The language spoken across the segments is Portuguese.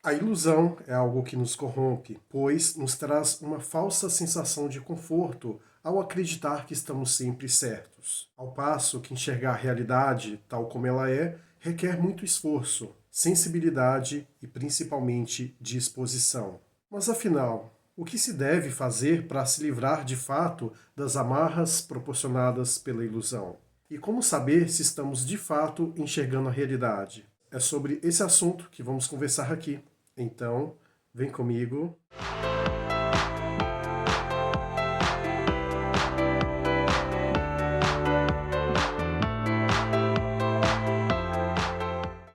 A ilusão é algo que nos corrompe, pois nos traz uma falsa sensação de conforto ao acreditar que estamos sempre certos. Ao passo que enxergar a realidade tal como ela é requer muito esforço, sensibilidade e principalmente disposição. Mas afinal, o que se deve fazer para se livrar de fato das amarras proporcionadas pela ilusão? E como saber se estamos de fato enxergando a realidade? É sobre esse assunto que vamos conversar aqui. Então, vem comigo.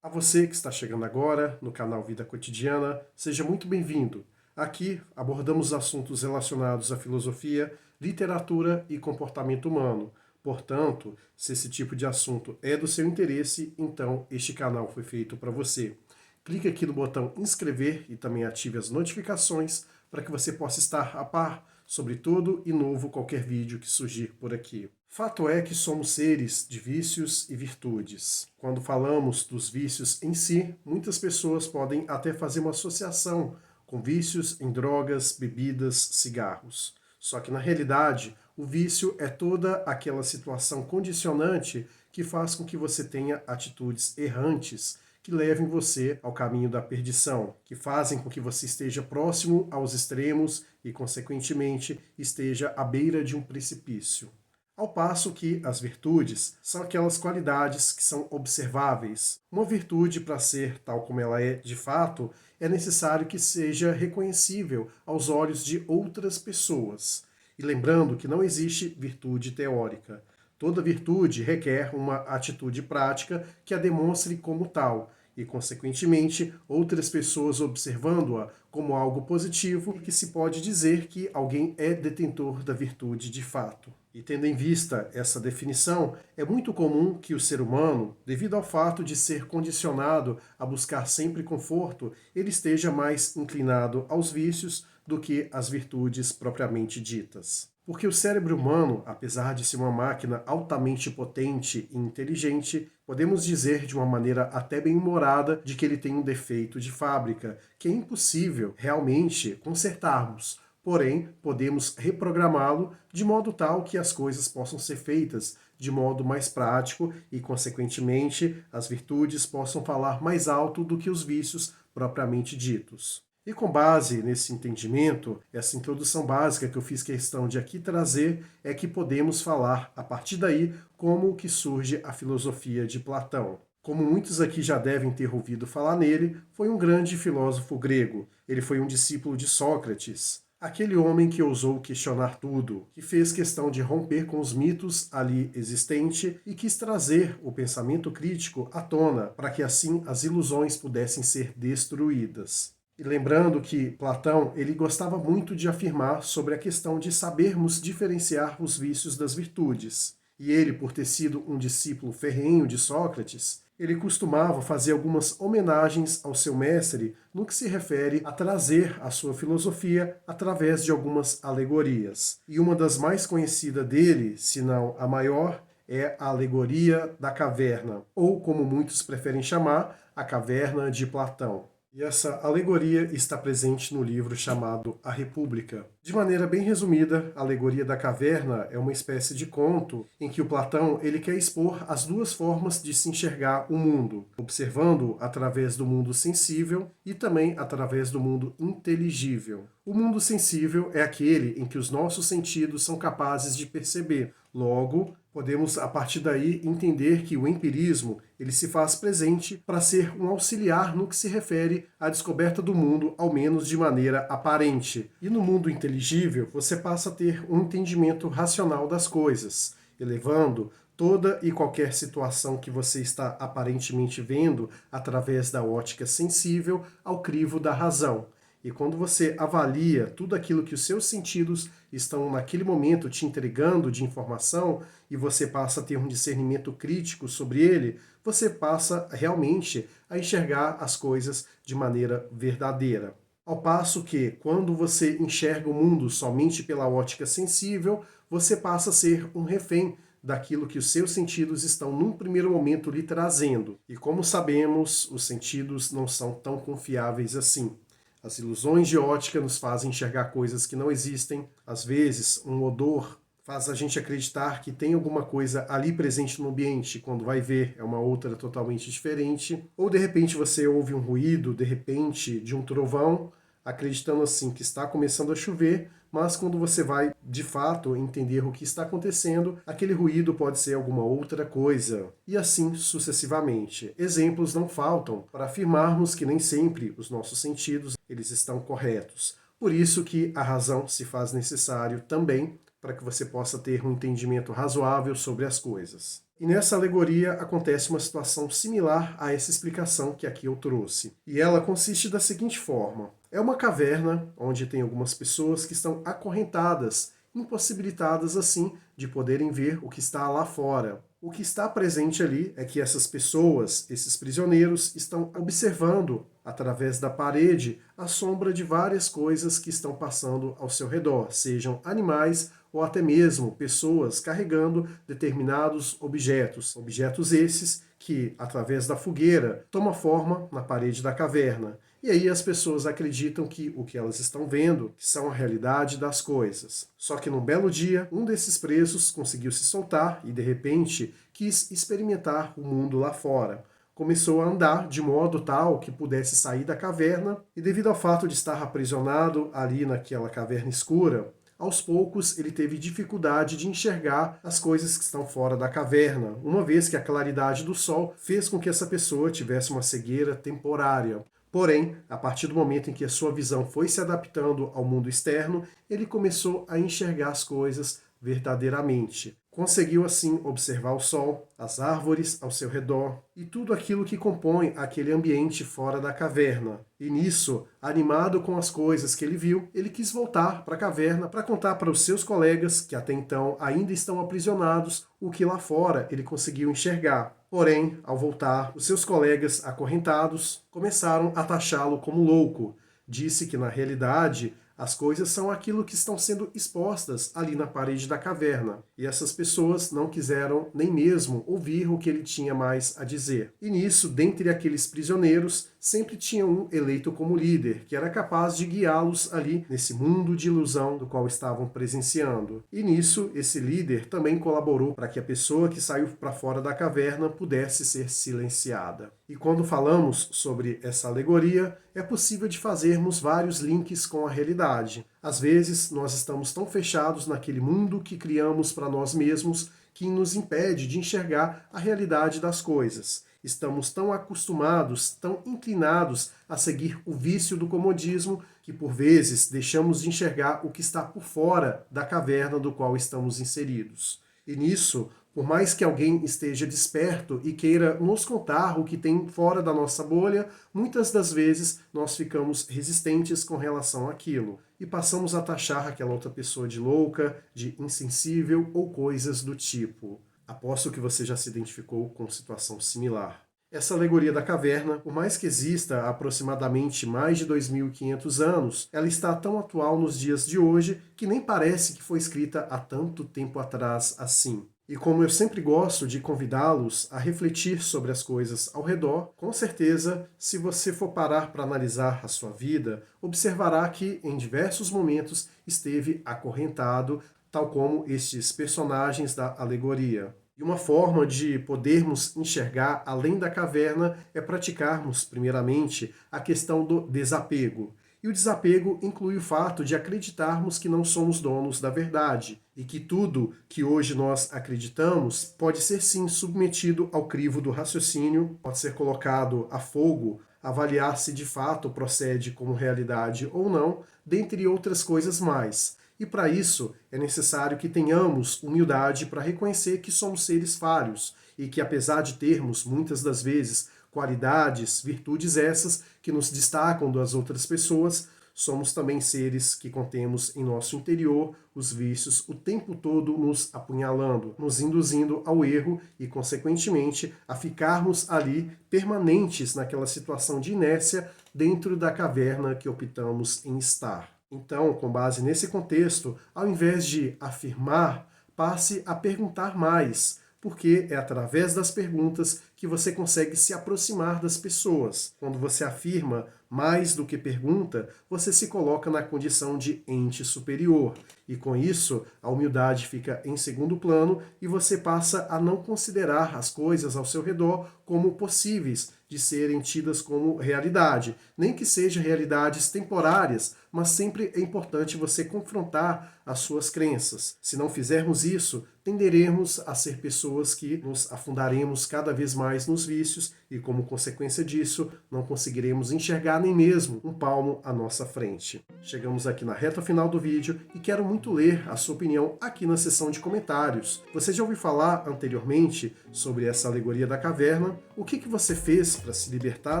A você que está chegando agora no canal Vida Cotidiana, seja muito bem-vindo. Aqui abordamos assuntos relacionados à filosofia, literatura e comportamento humano. Portanto, se esse tipo de assunto é do seu interesse, então este canal foi feito para você. Clique aqui no botão inscrever e também ative as notificações para que você possa estar a par sobre todo e novo qualquer vídeo que surgir por aqui. Fato é que somos seres de vícios e virtudes. Quando falamos dos vícios em si, muitas pessoas podem até fazer uma associação com vícios em drogas, bebidas, cigarros. Só que na realidade, o vício é toda aquela situação condicionante que faz com que você tenha atitudes errantes que levem você ao caminho da perdição, que fazem com que você esteja próximo aos extremos e, consequentemente, esteja à beira de um precipício. Ao passo que as virtudes são aquelas qualidades que são observáveis. Uma virtude, para ser tal como ela é de fato, é necessário que seja reconhecível aos olhos de outras pessoas. E lembrando que não existe virtude teórica. Toda virtude requer uma atitude prática que a demonstre como tal, e, consequentemente, outras pessoas observando-a como algo positivo, que se pode dizer que alguém é detentor da virtude de fato. E tendo em vista essa definição, é muito comum que o ser humano, devido ao fato de ser condicionado a buscar sempre conforto, ele esteja mais inclinado aos vícios do que às virtudes propriamente ditas. Porque o cérebro humano, apesar de ser uma máquina altamente potente e inteligente, podemos dizer de uma maneira até bem humorada de que ele tem um defeito de fábrica, que é impossível realmente consertarmos. Porém, podemos reprogramá-lo de modo tal que as coisas possam ser feitas de modo mais prático e, consequentemente, as virtudes possam falar mais alto do que os vícios propriamente ditos. E com base nesse entendimento, essa introdução básica que eu fiz questão de aqui trazer é que podemos falar, a partir daí, como que surge a filosofia de Platão. Como muitos aqui já devem ter ouvido falar nele, foi um grande filósofo grego. Ele foi um discípulo de Sócrates, aquele homem que ousou questionar tudo, que fez questão de romper com os mitos ali existentes e quis trazer o pensamento crítico à tona, para que assim as ilusões pudessem ser destruídas. E lembrando que Platão ele gostava muito de afirmar sobre a questão de sabermos diferenciar os vícios das virtudes. E ele, por ter sido um discípulo ferrenho de Sócrates, ele costumava fazer algumas homenagens ao seu mestre no que se refere a trazer a sua filosofia através de algumas alegorias. E uma das mais conhecidas dele, se não a maior, é a alegoria da caverna, ou como muitos preferem chamar, a caverna de Platão. E essa alegoria está presente no livro chamado A República. De maneira bem resumida, a alegoria da caverna é uma espécie de conto em que o Platão ele quer expor as duas formas de se enxergar o mundo, observando através do mundo sensível e também através do mundo inteligível. O mundo sensível é aquele em que os nossos sentidos são capazes de perceber. Logo, podemos, a partir daí, entender que o empirismo ele se faz presente para ser um auxiliar no que se refere à descoberta do mundo, ao menos de maneira aparente. E no mundo inteligível, você passa a ter um entendimento racional das coisas, elevando toda e qualquer situação que você está aparentemente vendo através da ótica sensível ao crivo da razão. E quando você avalia tudo aquilo que os seus sentidos estão naquele momento te entregando de informação e você passa a ter um discernimento crítico sobre ele, você passa realmente a enxergar as coisas de maneira verdadeira. Ao passo que, quando você enxerga o mundo somente pela ótica sensível, você passa a ser um refém daquilo que os seus sentidos estão num primeiro momento lhe trazendo. E como sabemos, os sentidos não são tão confiáveis assim. As ilusões de ótica nos fazem enxergar coisas que não existem. Às vezes, um odor faz a gente acreditar que tem alguma coisa ali presente no ambiente, quando vai ver é uma outra totalmente diferente. Ou de repente você ouve um ruído, de repente, de um trovão, acreditando assim que está começando a chover, mas quando você vai de fato entender o que está acontecendo, aquele ruído pode ser alguma outra coisa. E assim sucessivamente. Exemplos não faltam para afirmarmos que nem sempre os nossos sentidos eles estão corretos. Por isso que a razão se faz necessário também para que você possa ter um entendimento razoável sobre as coisas. E nessa alegoria acontece uma situação similar a essa explicação que aqui eu trouxe. E ela consiste da seguinte forma: é uma caverna onde tem algumas pessoas que estão acorrentadas, impossibilitadas assim de poderem ver o que está lá fora. O que está presente ali é que essas pessoas, esses prisioneiros, estão observando através da parede a sombra de várias coisas que estão passando ao seu redor, sejam animais ou até mesmo pessoas carregando determinados objetos. Objetos esses que, através da fogueira, tomam forma na parede da caverna. E aí as pessoas acreditam que o que elas estão vendo são a realidade das coisas. Só que num belo dia, um desses presos conseguiu se soltar e, de repente, quis experimentar o mundo lá fora. Começou a andar de modo tal que pudesse sair da caverna e, devido ao fato de estar aprisionado ali naquela caverna escura, aos poucos ele teve dificuldade de enxergar as coisas que estão fora da caverna, uma vez que a claridade do sol fez com que essa pessoa tivesse uma cegueira temporária. Porém, a partir do momento em que a sua visão foi se adaptando ao mundo externo, ele começou a enxergar as coisas verdadeiramente. Conseguiu assim observar o sol, as árvores ao seu redor e tudo aquilo que compõe aquele ambiente fora da caverna. E nisso, animado com as coisas que ele viu, ele quis voltar para a caverna para contar para os seus colegas, que até então ainda estão aprisionados, o que lá fora ele conseguiu enxergar. Porém, ao voltar, os seus colegas acorrentados começaram a taxá-lo como louco. Disse que na realidade as coisas são aquilo que estão sendo expostas ali na parede da caverna. E essas pessoas não quiseram nem mesmo ouvir o que ele tinha mais a dizer. E nisso, dentre aqueles prisioneiros, sempre tinha um eleito como líder, que era capaz de guiá-los ali nesse mundo de ilusão do qual estavam presenciando. E nisso, esse líder também colaborou para que a pessoa que saiu para fora da caverna pudesse ser silenciada. E quando falamos sobre essa alegoria, é possível de fazermos vários links com a realidade. Às vezes, nós estamos tão fechados naquele mundo que criamos para nós mesmos que nos impede de enxergar a realidade das coisas. Estamos tão acostumados, tão inclinados a seguir o vício do comodismo que, por vezes, deixamos de enxergar o que está por fora da caverna do qual estamos inseridos. E nisso, por mais que alguém esteja desperto e queira nos contar o que tem fora da nossa bolha, muitas das vezes nós ficamos resistentes com relação àquilo e passamos a taxar aquela outra pessoa de louca, de insensível ou coisas do tipo. Aposto que você já se identificou com situação similar. Essa alegoria da caverna, por mais que exista há aproximadamente mais de 2.500 anos, ela está tão atual nos dias de hoje que nem parece que foi escrita há tanto tempo atrás assim. E como eu sempre gosto de convidá-los a refletir sobre as coisas ao redor, com certeza, se você for parar para analisar a sua vida, observará que em diversos momentos esteve acorrentado, tal como estes personagens da alegoria. E uma forma de podermos enxergar além da caverna é praticarmos, primeiramente, a questão do desapego. E o desapego inclui o fato de acreditarmos que não somos donos da verdade e que tudo que hoje nós acreditamos pode ser sim submetido ao crivo do raciocínio, pode ser colocado a fogo, avaliar se de fato procede como realidade ou não, dentre outras coisas mais. E para isso é necessário que tenhamos humildade para reconhecer que somos seres falhos e que, apesar de termos muitas das vezes qualidades, virtudes essas que nos destacam das outras pessoas, somos também seres que contemos em nosso interior os vícios o tempo todo nos apunhalando, nos induzindo ao erro e, consequentemente, a ficarmos ali permanentes naquela situação de inércia dentro da caverna que optamos em estar. Então, com base nesse contexto, ao invés de afirmar, passe a perguntar mais, porque é através das perguntas que você consegue se aproximar das pessoas. Quando você afirma mais do que pergunta, você se coloca na condição de ente superior. E com isso, a humildade fica em segundo plano e você passa a não considerar as coisas ao seu redor como possíveis de serem tidas como realidade. Nem que sejam realidades temporárias, mas sempre é importante você confrontar as suas crenças. Se não fizermos isso, tenderemos a ser pessoas que nos afundaremos cada vez mais nos vícios e, como consequência disso, não conseguiremos enxergar nem mesmo um palmo à nossa frente. Chegamos aqui na reta final do vídeo e quero muito ler a sua opinião aqui na seção de comentários. Você já ouviu falar anteriormente sobre essa alegoria da caverna? O que você fez para se libertar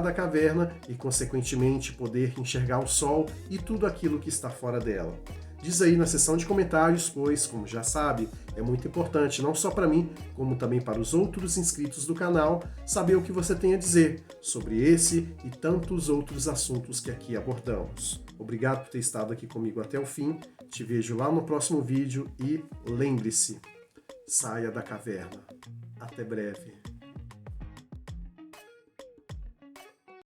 da caverna e, consequentemente, poder enxergar o sol e tudo aquilo que está fora dela? Diz aí na seção de comentários, pois, como já sabe, é muito importante, não só para mim, como também para os outros inscritos do canal, saber o que você tem a dizer sobre esse e tantos outros assuntos que aqui abordamos. Obrigado por ter estado aqui comigo até o fim, te vejo lá no próximo vídeo e lembre-se, saia da caverna. Até breve.